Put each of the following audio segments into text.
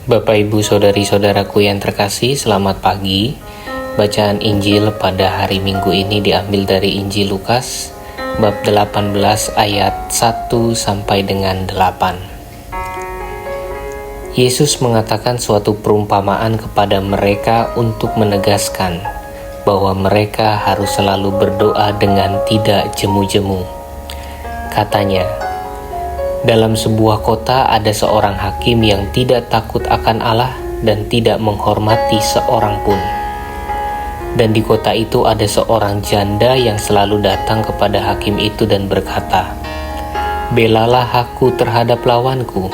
Bapak, Ibu, Saudari-saudaraku yang terkasih, selamat pagi. Bacaan Injil pada hari Minggu ini diambil dari Injil Lukas bab 18 ayat 1 sampai dengan 8. Yesus mengatakan suatu perumpamaan kepada mereka untuk menegaskan bahwa mereka harus selalu berdoa dengan tidak jemu-jemu. Katanya, dalam sebuah kota ada seorang hakim yang tidak takut akan Allah dan tidak menghormati seorang pun. Dan di kota itu ada seorang janda yang selalu datang kepada hakim itu dan berkata, "Belalah aku terhadap lawanku."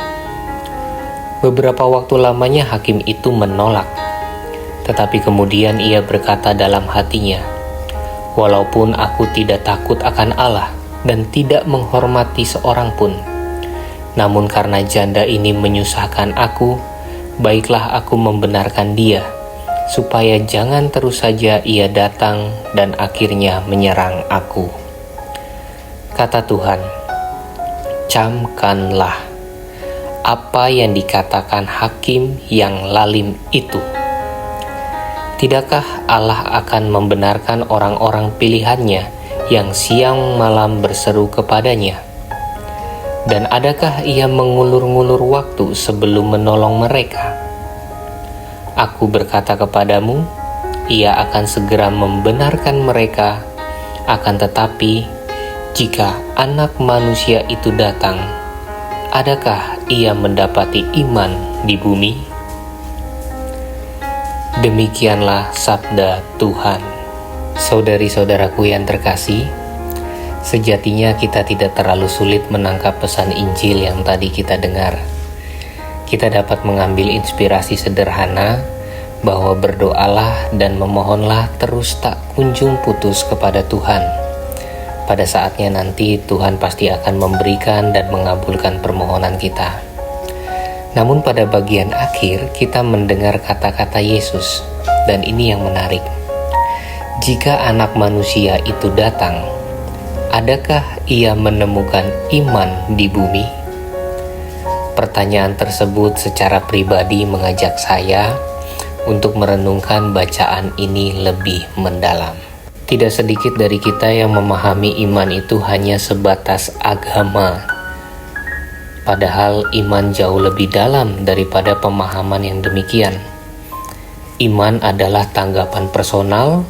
Beberapa waktu lamanya hakim itu menolak. Tetapi kemudian ia berkata dalam hatinya, "Walaupun aku tidak takut akan Allah dan tidak menghormati seorang pun, namun karena janda ini menyusahkan aku, baiklah aku membenarkan dia, supaya jangan terus saja ia datang dan akhirnya menyerang aku." Kata Tuhan, camkanlah apa yang dikatakan hakim yang lalim itu. Tidakkah Allah akan membenarkan orang-orang pilihannya yang siang malam berseru kepadanya? Dan adakah ia mengulur-ngulur waktu sebelum menolong mereka? Aku berkata kepadamu, ia akan segera membenarkan mereka. Akan tetapi, jika Anak Manusia itu datang, adakah ia mendapati iman di bumi? Demikianlah sabda Tuhan. Saudari-saudaraku yang terkasih, sejatinya kita tidak terlalu sulit menangkap pesan Injil yang tadi kita dengar. Kita dapat mengambil inspirasi sederhana bahwa berdoalah dan memohonlah terus tak kunjung putus kepada Tuhan. Pada saatnya nanti Tuhan pasti akan memberikan dan mengabulkan permohonan kita. Namun pada bagian akhir kita mendengar kata-kata Yesus, dan ini yang menarik. Jika Anak Manusia itu datang, adakah ia menemukan iman di bumi? Pertanyaan tersebut secara pribadi mengajak saya untuk merenungkan bacaan ini lebih mendalam. Tidak sedikit dari kita yang memahami iman itu hanya sebatas agama, padahal iman jauh lebih dalam daripada pemahaman yang demikian. Iman adalah tanggapan personal,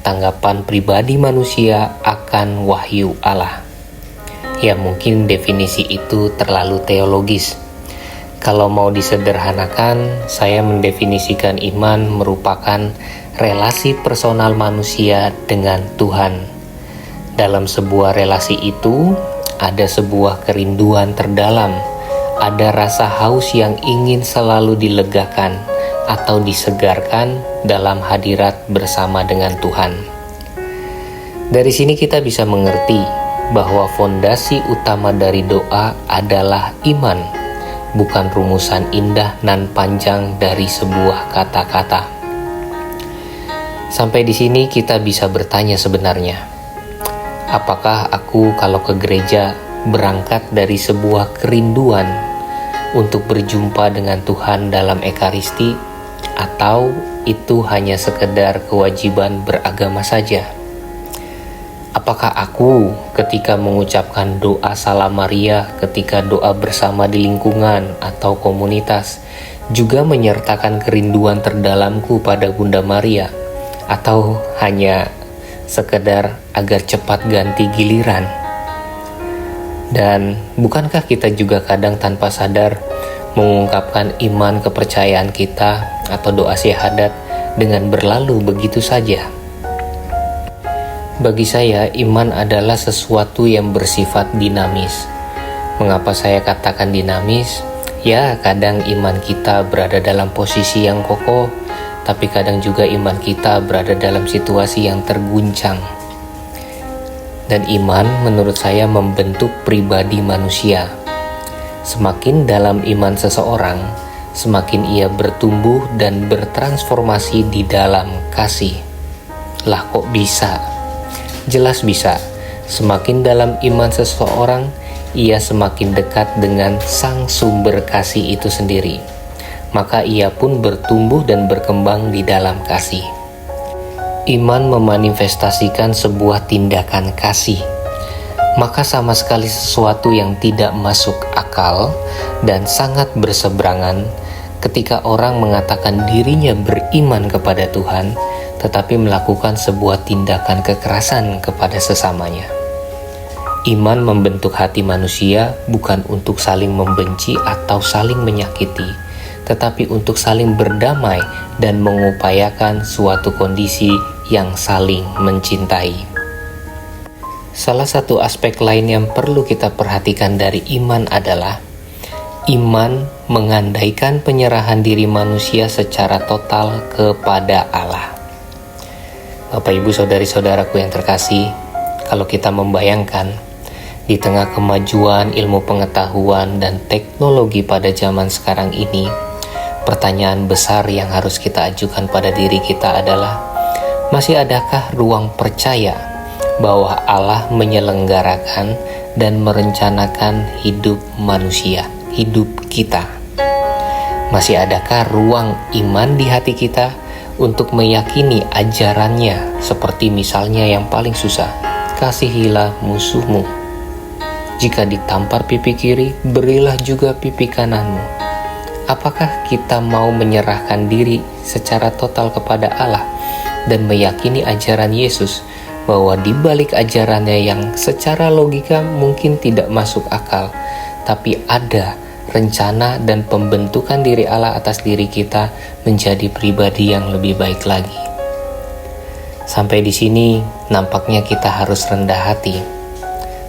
tanggapan pribadi manusia akan wahyu Allah. Ya, mungkin definisi itu terlalu teologis. Kalau mau disederhanakan, saya mendefinisikan iman merupakan relasi personal manusia dengan Tuhan. Dalam sebuah relasi itu, ada sebuah kerinduan terdalam, ada rasa haus yang ingin selalu dilegakan atau disegarkan dalam hadirat bersama dengan Tuhan. Dari sini kita bisa mengerti bahwa fondasi utama dari doa adalah iman, bukan rumusan indah nan panjang dari sebuah kata-kata. Sampai di sini kita bisa bertanya sebenarnya, apakah aku kalau ke gereja berangkat dari sebuah kerinduan untuk berjumpa dengan Tuhan dalam Ekaristi, atau itu hanya sekedar kewajiban beragama saja? Apakah aku ketika mengucapkan doa Salam Maria, ketika doa bersama di lingkungan atau komunitas, juga menyertakan kerinduan terdalamku pada Bunda Maria, atau hanya sekedar agar cepat ganti giliran? Dan bukankah kita juga kadang tanpa sadar mengungkapkan iman kepercayaan kita atau doa syahadat dengan berlalu begitu saja? Bagi saya, iman adalah sesuatu yang bersifat dinamis. Mengapa saya katakan dinamis? Ya, kadang iman kita berada dalam posisi yang kokoh, tapi kadang juga iman kita berada dalam situasi yang terguncang. Dan iman menurut saya membentuk pribadi manusia. Semakin dalam iman seseorang, semakin ia bertumbuh dan bertransformasi di dalam kasih. Lah, kok bisa? Jelas bisa. Semakin dalam iman seseorang, ia semakin dekat dengan sang sumber kasih itu sendiri. maka ia pun bertumbuh dan berkembang di dalam kasih. Iman memanifestasikan sebuah tindakan kasih, maka sama sekali sesuatu yang tidak masuk akal dan sangat berseberangan ketika orang mengatakan dirinya beriman kepada Tuhan, tetapi melakukan sebuah tindakan kekerasan kepada sesamanya. Iman membentuk hati manusia bukan untuk saling membenci atau saling menyakiti, tetapi untuk saling berdamai dan mengupayakan suatu kondisi yang saling mencintai. Salah satu aspek lain yang perlu kita perhatikan dari iman adalah iman mengandaikan penyerahan diri manusia secara total kepada Allah. Bapak, Ibu, saudari-saudaraku yang terkasih, kalau kita membayangkan di tengah kemajuan ilmu pengetahuan dan teknologi pada zaman sekarang ini, pertanyaan besar yang harus kita ajukan pada diri kita adalah, masih adakah ruang percaya bahwa Allah menyelenggarakan dan merencanakan hidup manusia, hidup kita? Masih adakah ruang iman di hati kita untuk meyakini ajarannya, seperti misalnya yang paling susah, kasihilah musuhmu. Jika ditampar pipi kiri, berilah juga pipi kananmu. Apakah kita mau menyerahkan diri secara total kepada Allah dan meyakini ajaran Yesus, bahwa di balik ajarannya yang secara logika mungkin tidak masuk akal, tapi ada rencana dan pembentukan diri Allah atas diri kita menjadi pribadi yang lebih baik lagi? Sampai di sini nampaknya kita harus rendah hati.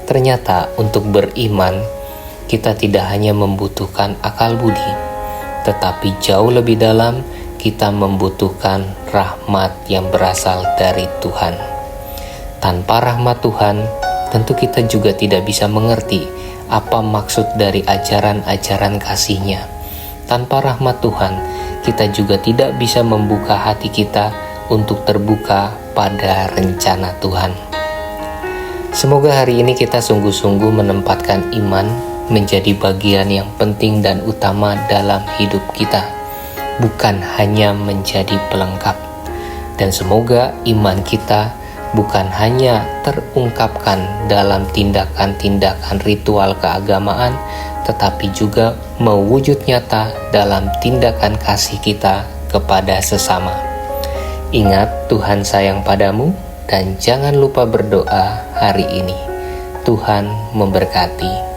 Ternyata untuk beriman, kita tidak hanya membutuhkan akal budi, tetapi jauh lebih dalam, kita membutuhkan rahmat yang berasal dari Tuhan. Tanpa rahmat Tuhan, tentu kita juga tidak bisa mengerti apa maksud dari ajaran-ajaran kasih-Nya. Tanpa rahmat Tuhan, kita juga tidak bisa membuka hati kita untuk terbuka pada rencana Tuhan. Semoga hari ini kita sungguh-sungguh menempatkan iman menjadi bagian yang penting dan utama dalam hidup kita, bukan hanya menjadi pelengkap. Dan semoga iman kita bukan hanya terungkapkan dalam tindakan-tindakan ritual keagamaan, tetapi juga mewujud nyata dalam tindakan kasih kita kepada sesama. Ingat, Tuhan sayang padamu, dan jangan lupa berdoa hari ini. Tuhan memberkati.